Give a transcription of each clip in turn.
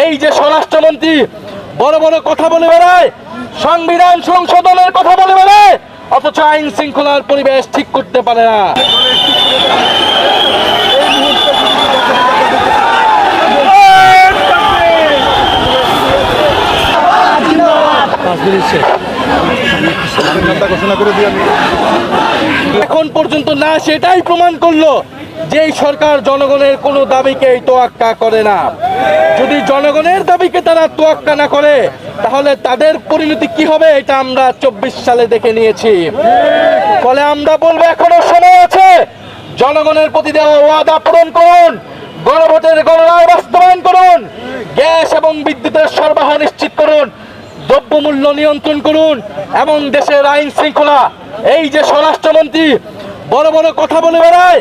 এই যে স্বরাষ্ট্রমন্ত্রী বড় বড় কথা বলে বেড়ায়, সংবিধান সংশোধনের কথা বলে বেড়ায়, অথচ আইন শৃঙ্খলার পরিবেশ ঠিক করতে পারে না। এখন পর্যন্ত না সেটাই প্রমাণ করলো যে এই সরকার জনগণের কোনো দাবিকে তোয়াক্কা করে না। যদি জনগণের দাবিকে তারা তোয়াক্কা না করে তাহলে তাদের পরিণতি কি হবে এটা আমরা 24 সালে দেখে নিয়েছি। ফলে আমরা বলবো এখনো সময় আছে, জনগণের প্রতি দেওয়া ওয়াদা পূরণ করুন, গণভোটের গণরায় বাস্তবায়ন করুন, গ্যাস এবং বিদ্যুতের সরবরাহ নিশ্চিত করুন, দ্রব্যমূল্য নিয়ন্ত্রণ করুন এবং দেশের আইন শৃঙ্খলা। এই যে স্বরাষ্ট্রমন্ত্রী বড় বড় কথা বলে বেড়ায়,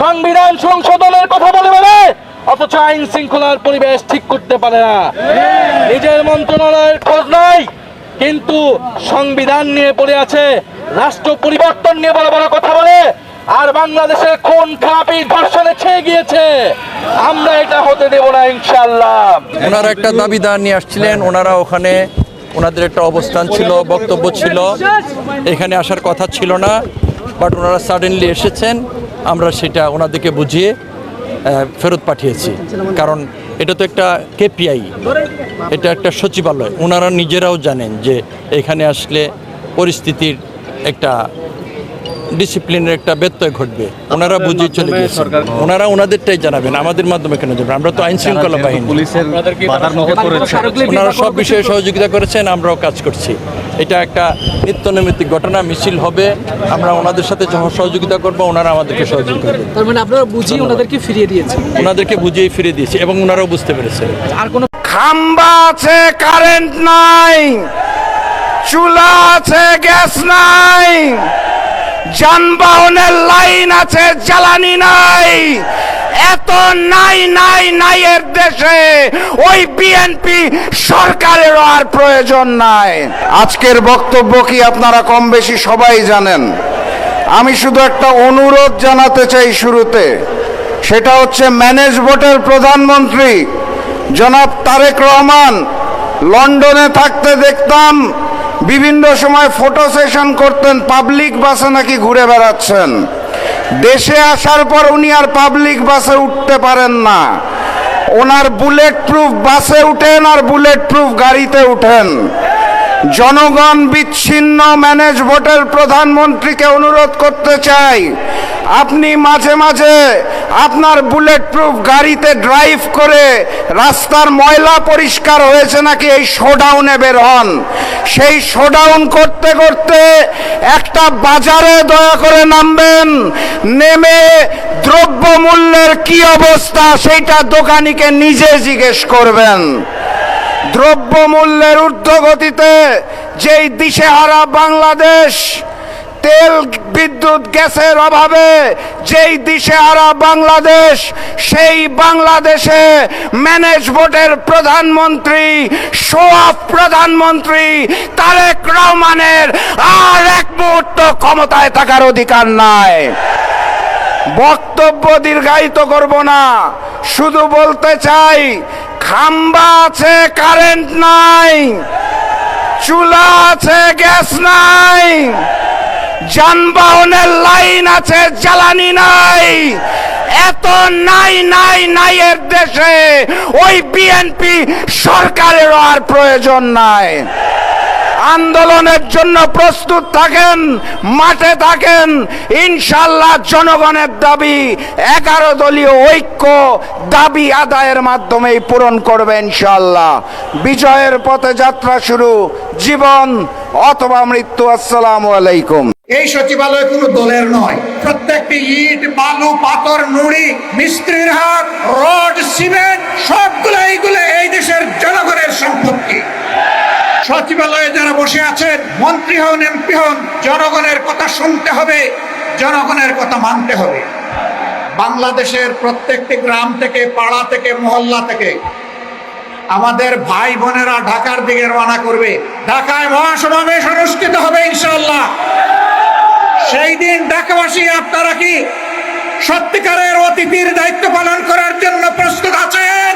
সংবিধান সংশোধনের কথা বলে বেড়ায়, অথচ আইন শৃঙ্খলার পরিবেশ ঠিক করতে পারে না। নিজের মন্ত্রণালয়ের খোঁজ নাই, কিন্তু সংবিধান নিয়ে পড়ে আছে, রাষ্ট্র পরিবর্তন নিয়ে বড় বড় কথা বলে, আর বাংলাদেশে খুন খারাপি ধর্ষণে ছেয়ে গিয়েছে। আমরা এটা হতে দেব না ইনশাআল্লাহ। ওনারা একটা দাবিদার নিয়ে আসছিলেন, ওনারা ওখানে ওনাদের একটা অবস্থান ছিল, বক্তব্য ছিল, এখানে আসার কথা ছিল না, বাট ওনারা সাডেনলি এসেছেন। আমরা সেটা ওনাদেরকে বুঝিয়ে ফেরত পাঠিয়েছি, কারণ এটা তো একটা কেপিআই, এটা একটা সচিবালয়। ওনারা নিজেরাও জানেন যে এখানে আসলে পরিস্থিতির একটা ডিসিপ্লিনের একটা ব্যত্যয় ঘটবে, ওনারা বুঝিয়ে চলে গিয়েছেন। ওনারা ওনাদেরটাই জানাবেন, আমাদের মাধ্যমে কেন যাবেন? আমরা তো আইন শৃঙ্খলা বাহিনী, ওনারা সব বিষয়ে সহযোগিতা করেছেন, আমরাও কাজ করছি। এটা একটা নিত্যনৈমিত্তিক ঘটনা, মিছিল হবে, আমরা ওনাদের সাথে সহযোগিতা করবো, ওনারা আমাদেরকে সহযোগিতা করবেন। তার মানে আপনারা বুঝিয়ে ওনাদেরকে ফিরিয়ে দিয়েছেন? ওনাদেরকে বুঝিয়ে ফিরিয়ে দিয়েছি এবং ওনারাও বুঝতে পেরেছেন। আর কোনো খাম্বা আছে, কারেন্ট নাই, চুলা আছে, গ্যাস নাই, যানবাহনের লাইন আছে, জ্বালানি নাই, এত নাই নাই নাই এর দেশে ওই বিএনপি সরকারের আর প্রয়োজন নাই। আজকের বক্তব্য কি আপনারা কম বেশি সবাই জানেন। আমি শুধু একটা অনুরোধ জানাতে চাই শুরুতে, সেটা হচ্ছে ম্যানেজ বোর্ডের প্রধানমন্ত্রী জনাব তারেক রহমান লন্ডনে থাকতে দেখতাম বিভিন্ন সময় ফটো সেশন করতেন, পাবলিক বাসে নাকি ঘুরে বেড়াচ্ছেন। দেশে আসার পর উনি আর পাবলিক বাসে উঠতে পারেন না, ওনার বুলেট প্রুফ বাসে উঠেন আর বুলেট প্রুফ গাড়িতে উঠেন। জনগণ বিচ্ছিন্ন ম্যানেজ বোর্ডের প্রধানমন্ত্রীকে অনুরোধ করতে চাই, আপনি মাঝে মাঝে আপনার বুলেট প্রুফ গাড়িতে ড্রাইভ করে রাস্তার ময়লা পরিষ্কার হয়েছে নাকি এই শোডাউনে বের হন। সেই শোডাউন করতে করতে একটা বাজারে দয়া করে নামবেন, নেমে দ্রব্যমূল্যের কি অবস্থা সেইটা দোকানিকে নিজে জিজ্ঞেস করবেন। দ্রব্যমূল্যের ঊর্ধ্বগতিতে যেই দিশেহারা বাংলাদেশ, তেল বিদ্যুৎ গ্যাসের অভাবে যেই দিশেহারা বাংলাদেশ, সেই বাংলাদেশে ম্যানেজ বোর্ডের প্রধানমন্ত্রী, শোয়াব প্রধানমন্ত্রী তারেক রহমানের আর এক মুহূর্ত ক্ষমতায় থাকার অধিকার নাই। বক্তব্য দীর্ঘায়িত করব না, শুধু বলতে চাই খাম্বা আছে, কারেন্ট নাই, চুলা আছে, গ্যাস নাই, যানবাহনের লাইন আছে, জ্বালানি নাই, এত নাই নাই নাই এর দেশে ওই বিএনপি সরকারেরও আর প্রয়োজন নাই। আন্দোলনের জন্য প্রস্তুত থাকেন, মাঠে থাকেন, ইনশাআল্লাহ জনগণের দাবি 11 দলীয় ঐক্য দাবি আদায়ের মাধ্যমেই পূরণ করবে ইনশাআল্লাহ। বিজয়ের পথে যাত্রা শুরু, জীবন অথবা মৃত্যু। আসসালামু আলাইকুম। এই সচিবালয় কোনো দলের নয়, প্রত্যেকটি ইট, বালু, পাথর, নুড়ি, মিস্ত্রির হাত, রড, সিমেন্ট সবগুলো এইগুলো এই দেশের জনগণের সম্পত্তি। সচিবালয়ে যারা বসে আছেন, মন্ত্রী হন, এমপি হন, জনগণের কথা শুনতে হবে, জনগণের কথা মানতে হবে। বাংলাদেশের প্রত্যেকটি গ্রাম থেকে, পাড়া থেকে, মহল্লা থেকে আমাদের ভাই বোনেরা ঢাকার দিকে রওনা করবে। ঢাকায় মহাসমাবেশ অনুষ্ঠিত হবে ইনশাআল্লাহ। সেই দিন ঢাকাবাসী আপনারা কি সত্যিকারের অতিথির দায়িত্ব পালন করার জন্য প্রস্তুত আছেন?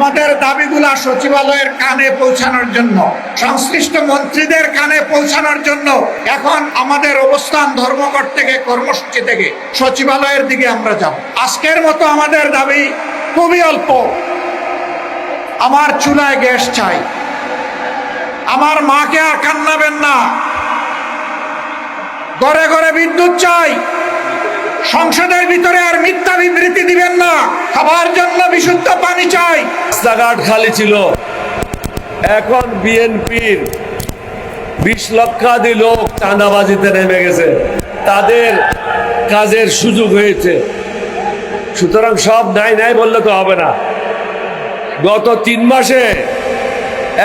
আমাদের দাবিগুলা সচিবালয়ের কানে পৌঁছানোর জন্য, সংশ্লিষ্ট মন্ত্রীদের কানে পৌঁছানোর জন্য এখন আমাদের অবস্থান ধর্মঘট থেকে, কর্মসূচি থেকে সচিবালয়ের দিকে আমরা যাব। আজকের মতো আমাদের দাবি খুবই অল্প। আমার চুলায় গ্যাস চাই, আমার মাকে আর কান্নাবেন না, ঘরে ঘরে বিদ্যুৎ চাই, সংসদের ভিতরে আর মিথ্যা বিবৃতি দিবেন না, খাবার জন্য বিশুদ্ধ পানি চাই। রাস্তাঘাট খালি ছিল, এখন বিএনপির 20 লক্ষাধিক লোক চাঁদাবাজিতে নেমে গেছে, তাদের কাজের সুযোগ হয়েছে। সুতরাং সব নাই নাই বললে তো হবে না। গত 3 মাসে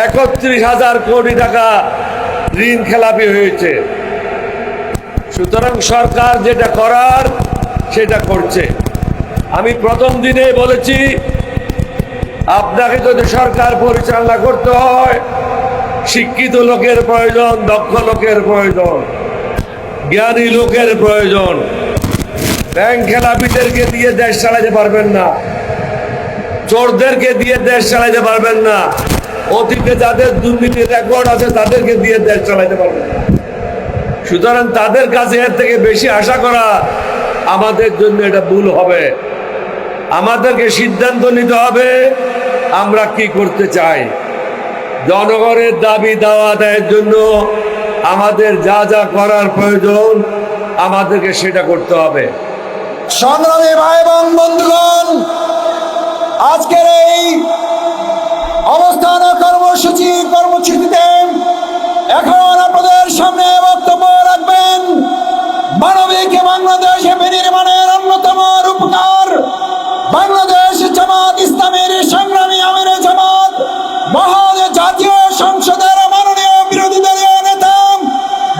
31,000 কোটি টাকা ঋণ খেলাপি হয়েছে। সুতরাং সরকার যেটা করার সেটা করছে। আমি প্রথম দিনে বলেছি, আপনাকে যদি সরকার পরিচালনা করতে হয়, শিক্ষিত লোকের প্রয়োজন, দক্ষ লোকের প্রয়োজন, জ্ঞানী লোকের প্রয়োজন। ব্যাংক খেলাপিদেরকে দিয়ে দেশ চালাতে পারবেন না, চোরদেরকে দিয়ে দেশ চালাতে পারবেন না, অতীতে যাদের দুর্নীতির রেকর্ড আছে তাদেরকে দিয়ে দেশ চালাতে পারবেন না। সুতরাং তাদের কাছে এর থেকে বেশি আশা করা আমাদের জন্য এটা ভুল হবে। আমাদেরকে সিদ্ধান্ত নিতে হবে আমরা কি করতে চাই। জনগণের দাবি দাওয়া আদায়ের জন্য আমাদের যা যা করার প্রয়োজন আমাদেরকে সেটা করতে হবে। সংগ্রামী ভাই এবং বন্ধুগণ, আজকের এই অবস্থান ও কর্মসূচিতে এখন আপনাদের সামনে বক্তব্য রাখবেন মানবিক বাংলাদেশে বিনির্মাণের অন্যতম রূপকার বাংলাদেশ জামাত ইসলামীর সংগ্রামী আমির জামাত মহান জাতীয় সংসদের মাননীয় বিরোধী দলীয় নেতা,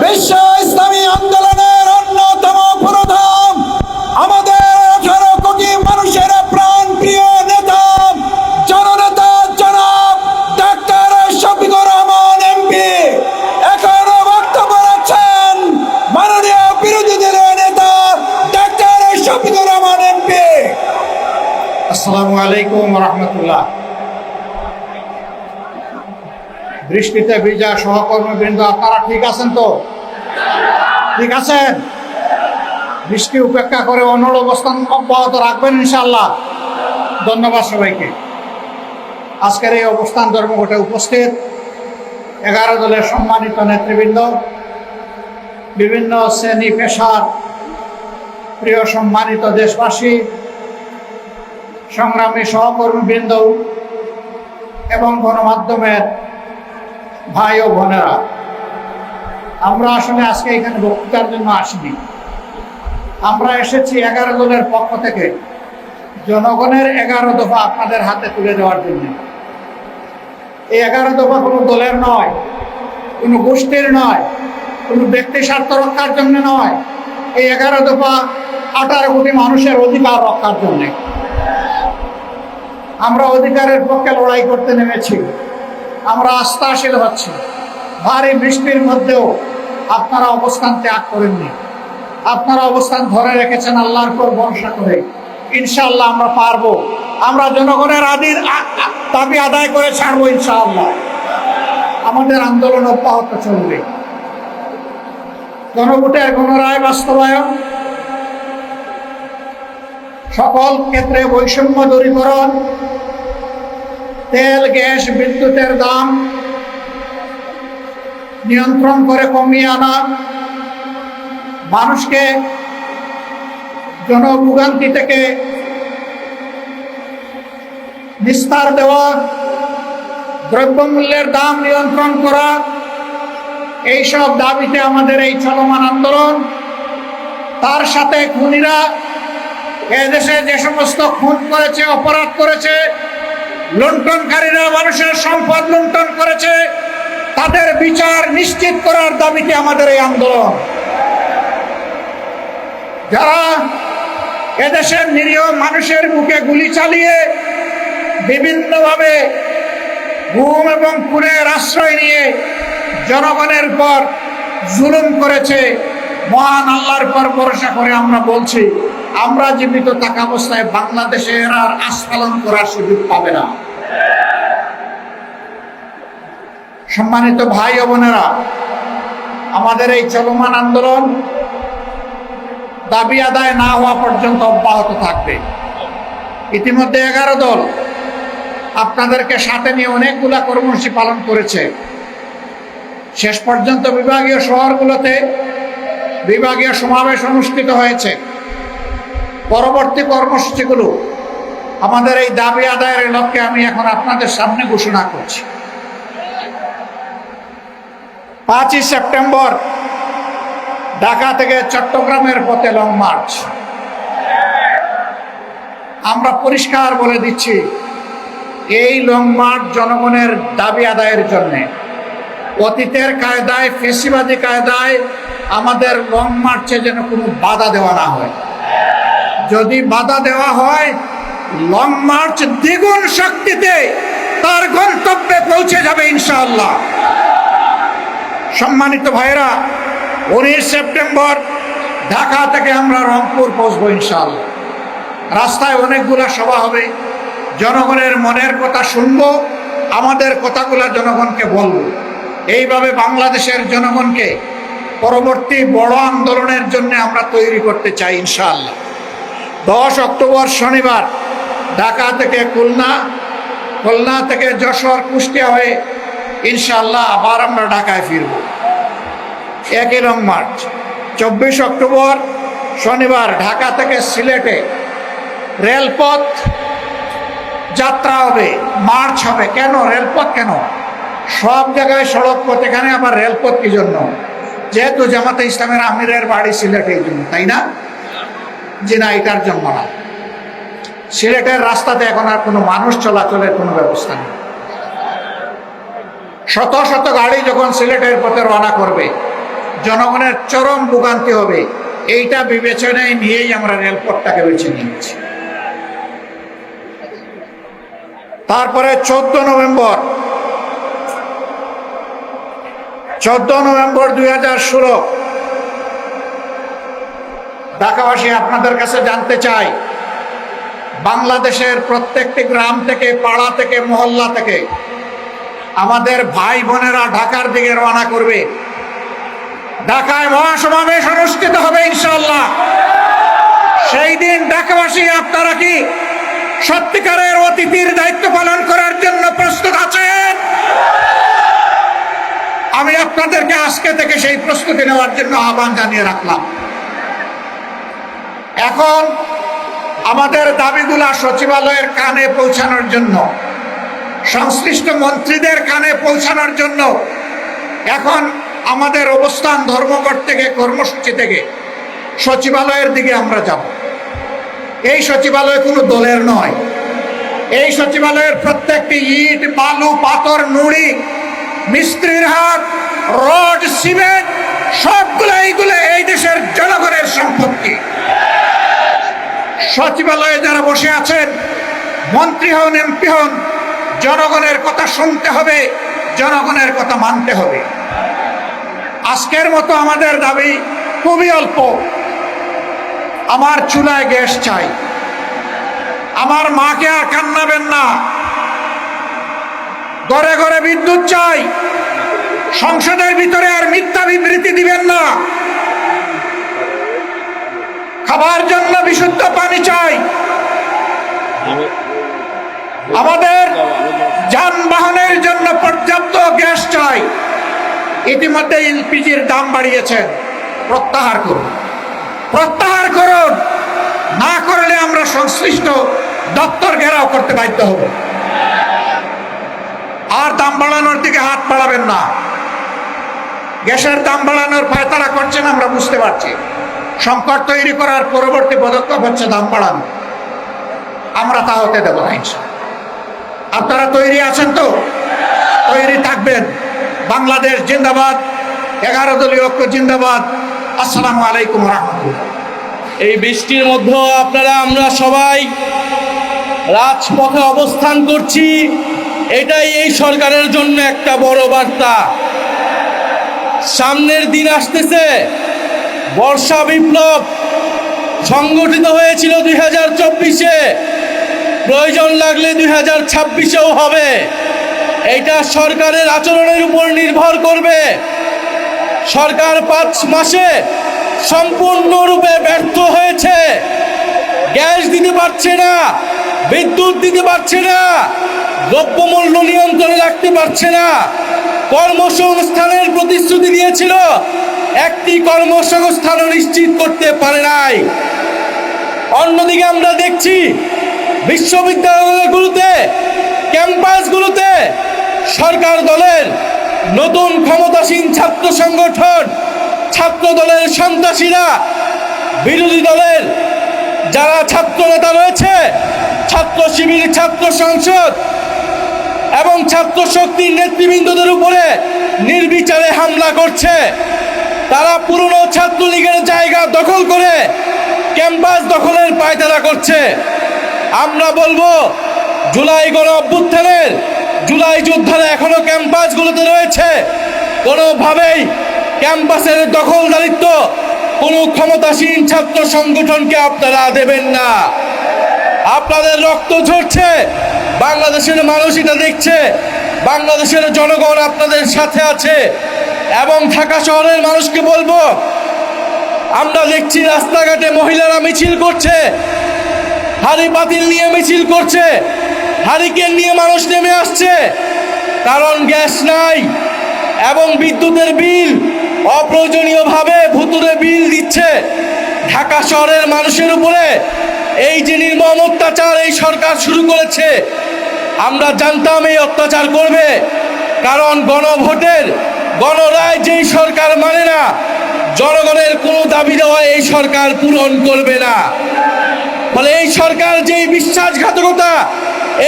বিশ্ব ইসলামী আন্দোলনের অন্যতম পুরোধা, আমাদের 18 কোটি মানুষের প্রাণ প্রিয় নেতা, জননেতা জনাব ডাক্তার শফিকুর রহমান এমপি এখন বক্তব্য রাখছেন মাননীয় বিরোধী দলীয় নেতা ডাক্তার শফিকুর রহমান এমপি। আসসালামু আলাইকুম রহমতুল্লাহ। বৃষ্টিতে ভিজা সহকর্মীবৃন্দ, আপনারা ঠিক আছেন তো? ঠিক আছেন? বৃষ্টি উপেক্ষা করে অনড় অবস্থান অব্যাহত রাখবেন ইনশাআল্লাহ। ধন্যবাদ সবাইকে। আজকের এই অবস্থান ধর্মঘটে উপস্থিত 11 দলের সম্মানিত নেতৃবৃন্দ, বিভিন্ন শ্রেণী পেশার প্রিয় সম্মানিত দেশবাসী, সংগ্রামী সহকর্মীবৃন্দ এবং গণমাধ্যমের ভাই ও বোনেরা, আমরা আসলে আজকে এখানে বক্তৃতার জন্য আসিনি। আমরা এসেছি 11 দলের পক্ষ থেকে জনগণের 11 দফা আপনাদের হাতে তুলে দেওয়ার জন্য। এই 11 দফা কোনো দলের নয়, কোনো গোষ্ঠীর নয়, কোনো ব্যক্তি স্বার্থ রক্ষার জন্য নয়। এই 11 দফা 18 কোটি মানুষের অধিকার রক্ষার জন্য। আমরা অধিকারের পক্ষে লড়াই করতে নেমেছি। আমরা আস্থাশীল হচ্ছি। ভারী বৃষ্টির মধ্যেও আপনারা অবস্থান ত্যাগ করেননি, আপনারা অবস্থান ধরে রেখেছেন আল্লাহর উপর ভরসা করে। ইনশাআল্লাহ আমরা পারবো। আমরা জনগণের দাবি আদায় করে ছাড়বো ইনশাআল্লাহ। আমাদের আন্দোলন অব্যাহত চলবে। গণভোটের গণরায় বাস্তবায়ন, সকল ক্ষেত্রে বৈষম্য দূরীকরণ, তেল গ্যাস বিদ্যুতের দাম নিয়ন্ত্রণ করে কমিয়ে আনা, মানুষকে জনভোগান্তি থেকে নিস্তার দেওয়া, দ্রব্যমূল্যের দাম নিয়ন্ত্রণ করা, এইসব দাবিতে আমাদের এই চলমান আন্দোলন। তার সাথে খুনিরা এদেশে যে সমস্ত খুন করেছে, অপরাধ করেছে, লুণ্ঠনকারীরা মানুষের সম্পদ লুণ্ঠন করেছে, তাদের বিচার নিশ্চিত করার দাবিতে আমাদের এই আন্দোলন। যারা এদেশের নিরীহ মানুষের বুকে গুলি চালিয়ে বিভিন্নভাবে গুম এবং খুনের আশ্রয় নিয়ে জনগণের পর জুলুম করেছে, মহান আল্লাহর পর ভরসা করে আমরা বলছি, আমরা জীবিত থাকা অবস্থায় বাংলাদেশে এরা আর আস্ফালন করার সুযোগ পাবে না। সম্মানিত ভাই ও বোনেরা, আমাদের এই চলমান আন্দোলন দাবি আদায় না হওয়া পর্যন্ত অব্যাহত থাকবে। ইতিমধ্যে 11 দল আপনাদেরকে সাথে নিয়ে অনেকগুলা কর্মসূচি পালন করেছে। শেষ পর্যন্ত বিভাগীয় শহরগুলোতে বিভাগীয় সমাবেশ অনুষ্ঠিত হয়েছে। পরবর্তী কর্মসূচিগুলো আমাদের এই দাবি আদায়ের লক্ষ্যে আমি এখন আপনাদের সামনে ঘোষণা করছি। 5ই সেপ্টেম্বর ঢাকা থেকে চট্টগ্রামের পথে লং মার্চ। আমরা পরিষ্কার বলে দিচ্ছি, এই লং মার্চ জনগণের দাবি আদায়ের জন্য। অতীতের কায়দায়, ফেসিবাদী কায়দায় আমাদের লং মার্চে যেন কোনো বাধা দেওয়া না হয়। যদি বাধা দেওয়া হয়, লং মার্চ দ্বিগুণ শক্তিতে তার গন্তব্যে পৌঁছে যাবে ইনশাআল্লাহ। সম্মানিত ভাইরা, 19 সেপ্টেম্বর ঢাকা থেকে আমরা রংপুর পৌঁছবো ইনশাআল্লাহ। রাস্তায় অনেকগুলা সভা হবে, জনগণের মনের কথা শুনবো, আমাদের কথাগুলা জনগণকে বলবো। এইভাবে বাংলাদেশের জনগণকে পরবর্তী বড় আন্দোলনের জন্য আমরা তৈরি করতে চাই ইনশাআল্লাহ। 10 অক্টোবর শনিবার ঢাকা থেকে খুলনা, খুলনা থেকে যশোর, কুষ্টিয়া হয়ে ইনশাআল্লাহ আবার আমরা ঢাকায় ফিরব। একই লং মার্চ। 24 অক্টোবর শনিবার ঢাকা থেকে সিলেটে রেলপথ যাত্রা হবে, মার্চ হবে। কেন রেলপথ? কেন? সব জায়গায় সড়ক পথ, এখানে আবার রেলপথ কি জন্য? যেহেতু জামাতে ইসলামের আমিরের বাড়ি সিলেটে, এই জন্য, তাই না? যে না, এটার জন্য না। সিলেটের রাস্তাতে এখন আর কোনো মানুষ চলাচলের কোনো ব্যবস্থা নেই। শত শত গাড়ি যখন সিলেটের পথে রওনা করবে, জনগণের চরম ভোগান্তি হবে। এইটা বিবেচনায় নিয়েই আমরা রেলপথটাকে বেছে নিয়েছি। তারপরে 14 নভেম্বর 2016 ঢাকাবাসী, আপনাদের কাছে জানতে চাই, বাংলাদেশের প্রত্যেকটি গ্রাম থেকে, পাড়া থেকে, মহল্লা থেকে আমাদের ভাই বোনেরা ঢাকার দিকে রওনা করবে। ঢাকায় মহাসমাবেশ অনুষ্ঠিত হবে ইনশাআল্লাহ। সেই দিন ঢাকাবাসী, আপনারা কি সত্যিকারের অতিথির দায়িত্ব পালন করার জন্য প্রস্তুত আছেন? আমি আপনাদেরকে আজকে থেকে সেই প্রস্তুতি নেওয়ার জন্য আহ্বান জানিয়ে রাখলাম। এখন আমাদের দাবিগুলা সচিবালয়ের কানে পৌঁছানোর জন্য, সংশ্লিষ্ট মন্ত্রীদের কানে পৌঁছানোর জন্য এখন আমাদের অবস্থান ধর্মঘট থেকে, কর্মসূচি থেকে সচিবালয়ের দিকে আমরা যাব। এই সচিবালয় কোনো দলের নয়। এই সচিবালয়ের প্রত্যেকটি ইট, বালু, পাথর, নুড়ি, মিস্ত্রির হাত, রড, সিমেন্ট সবগুলো এইগুলো এই দেশের জনগণের সম্পত্তি। সচিবালয়ে যারা বসে আছেন, মন্ত্রী হন, এমপি হন, জনগণের কথা শুনতে হবে, জনগণের কথা মানতে হবে। আজকের মতো আমাদের দাবি খুবই অল্প। আমার চুলায় গ্যাস চাই, আমার মাকে আর কান্নাবেন না, ঘরে ঘরে বিদ্যুৎ চাই, সংসদের ভিতরে আর মিথ্যা বিবৃতি দিবেন না, খাবার জন্য বিশুদ্ধ পানি চাই, আমাদের যানবাহনের জন্য পর্যাপ্ত গ্যাস চাই। ইতিমধ্যে এলপিজির দাম বাড়িয়েছেন, প্রত্যাহার করুন, প্রত্যাহার করুন। না করলে আমরা সংশ্লিষ্ট দপ্তর ঘেরাও করতে বাধ্য হব। আর দাম বাড়ানোর দিকে হাত বাড়াবেন না। গ্যাসের দাম বাড়ানোর ফায়তারা করছেন, আমরা বুঝতে পারছি। সংকট তৈরি করার পরবর্তী পদক্ষেপ হচ্ছে দাম বাড়ানো। আমরা তা হতে দেব না ইনশাআল্লাহ। আপনারা তৈরি আছেন তো? তৈরি থাকবেন। বাংলাদেশ জিন্দাবাদ, 11 দলীয় ঐক্য জিন্দাবাদ। আসসালামু আলাইকুম রহমতুল্লাহ। এই বৃষ্টির মধ্যেও আমরা সবাই রাজপথে অবস্থান করছি। এটাই এই সরকারের জন্য একটা বড় বার্তা। সামনের দিন আসতেছে, বর্ষা বিপ্লব সংগঠিত হয়েছিল 2024-এ, প্রয়োজন লাগলে 2026-এও হবে। এইটা সরকারের আচরণের উপর নির্ভর করবে। সরকার 5 মাসে সম্পূর্ণরূপে ব্যর্থ হয়েছে। গ্যাস দিতে পারছে না, বিদ্যুৎ দিতে পারছে না, দ্রব্যমূল্য নিয়ন্ত্রণে রাখতে পারছে না। কর্মসংস্থানের প্রতিশ্রুতি দিয়েছিল, একটি কর্মসংস্থানও নিশ্চিত করতে পারে নাই। অন্যদিকে আমরা দেখছি বিশ্ববিদ্যালয়গুলোতে, ক্যাম্পাসগুলোতে সরকার দলের নতুন ক্ষমতাসীন ছাত্র সংগঠন, ছাত্র দলের সন্ত্রাসীরা, বিরোধী দলের যারা ছাত্র নেতা রয়েছে, ছাত্র শিবির, ছাত্র সংসদ এবং ছাত্র শক্তির নেতৃবৃন্দদের উপরে নির্বিচারে হামলা করছে। তারা পুরনো ছাত্রলীগের জায়গা দখল করে ক্যাম্পাস দখলের পায়তারা করছে। আমরা বলবো, জুলাই গণ অভ্যুত্থানের জুলাই যোদ্ধারা এখনো ক্যাম্পাসগুলোতে রয়েছে। কোনোভাবেই ক্যাম্পাসের দখলদারিত্ব কোনো ক্ষমতাসীন ছাত্র সংগঠনকে আপনারা দেবেন না। আপনাদের রক্ত ঝরছে, বাংলাদেশের মানুষ এটা দেখছে, বাংলাদেশের জনগণ আপনাদের সাথে আছে। এবং ঢাকা শহরের মানুষকে বলবো, আমরা দেখছি রাস্তাঘাটে মহিলারা মিছিল করছে, হাড়ি পাতিল নিয়ে মিছিল করছে, হারিকেন নিয়ে মানুষ নেমে আসছে, কারণ গ্যাস নাই এবং বিদ্যুতের বিল অপ্রয়োজনীয়ভাবে ভুতুরে বিল দিচ্ছে। ঢাকা শহরের মানুষের উপরে এই যে নির্মম অত্যাচার এই সরকার শুরু করেছে, আমরা জানতাম এই অত্যাচার করবে, কারণ গণভোটের গণরায় যেই সরকার মানে না, জনগণের কোনো দাবি দেওয়া এই সরকার পূরণ করবে না। ফলে এই সরকার যেই বিশ্বাসঘাতকতা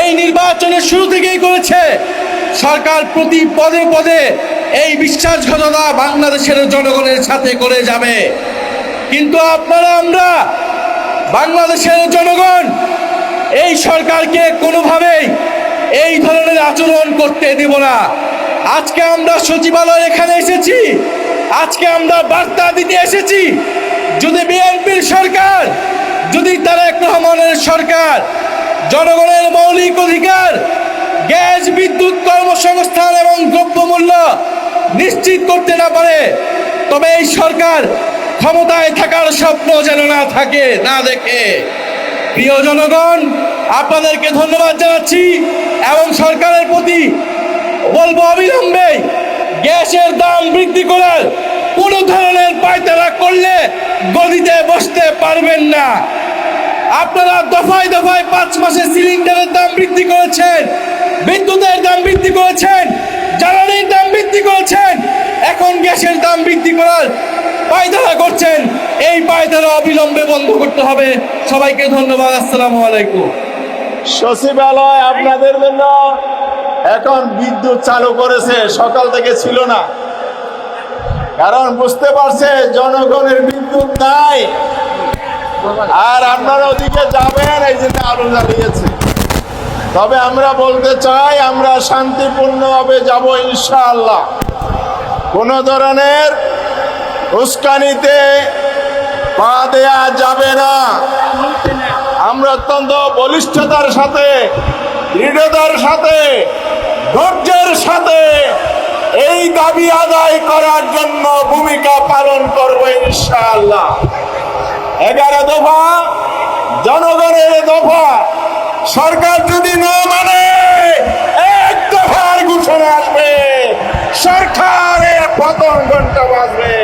এই নির্বাচনের শুরু থেকেই করেছে, সরকার প্রতি পদে পদে এই বিশ্বাসঘাতকতা বাংলাদেশের জনগণের সাথে করে যাবে। কিন্তু আপনারা, আমরা বাংলাদেশের জনগণ এই সরকারকে কোনোভাবেই এই ধরনের আচরণ করতে দেব না। আজকে আমরা সচিবালয় এখানে এসেছি, আজকে আমরা বার্তা দিতে এসেছি, যদি বিএনপির সরকার, যদি তারেক রহমানের সরকার জনগণের মৌলিক অধিকার গ্যাস, বিদ্যুৎ, কর্মসংস্থান এবং দ্রব্যমূল্য নিশ্চিত করতে না পারে, তবে এই সরকার ক্ষমতায় থাকার স্বপ্ন যেন না থাকে, না দেখে। প্রিয় জনগণ, আপনাদেরকে ধন্যবাদ জানাচ্ছি এবং সরকারের প্রতি বলবো, অবিলম্বে গ্যাসের দাম বৃদ্ধি করার কোনো ধরনের পায়তারা করলে গদিতে বসতে পারবেন না। আপনারা দফায় দফায় 5 মাসে সিলিন্ডারের দাম বৃদ্ধি করেছেন, বিদ্যুতের দাম বৃদ্ধি করেছেন, জ্বালানির দাম বৃদ্ধি করেছেন, এখন গ্যাসের দাম বৃদ্ধি করার পায়তারা করছেন। এই পায়তারা অবিলম্বে বন্ধ করতে হবে। সবাইকে ধন্যবাদ। আসসালামু আলাইকুম। সচিবালয় আপনাদের জন্য এখন বিদ্যুৎ চালু করেছে, সকাল থেকে ছিল না, কারণ বুঝতে পারছে জনগণের বিদ্যুৎ নাই, আর আপনারা ওদিকে যাবেন, এই জন্য আলো জ্বালিয়েছে। তবে আমরা বলতে চাই, আমরা শান্তিপূর্ণভাবে যাব ইনশাআল্লাহ। কোনো ধরনের উস্কানিতে পা দেয়া যাবে না। আমরা অত্যন্ত বলিষ্ঠতার সাথে, দৃঢ়তার সাথে, ধৈর্যের সাথে এই দাবি আদায় করার জন্য ভূমিকা পালন করবো ইনশাআল্লাহ। 11 দফা জনগণের দফা, সরকার যদি না মানে 1 দফার ঘোষণা আসবে, সরকারের পতন ঘন্টা বাজবে।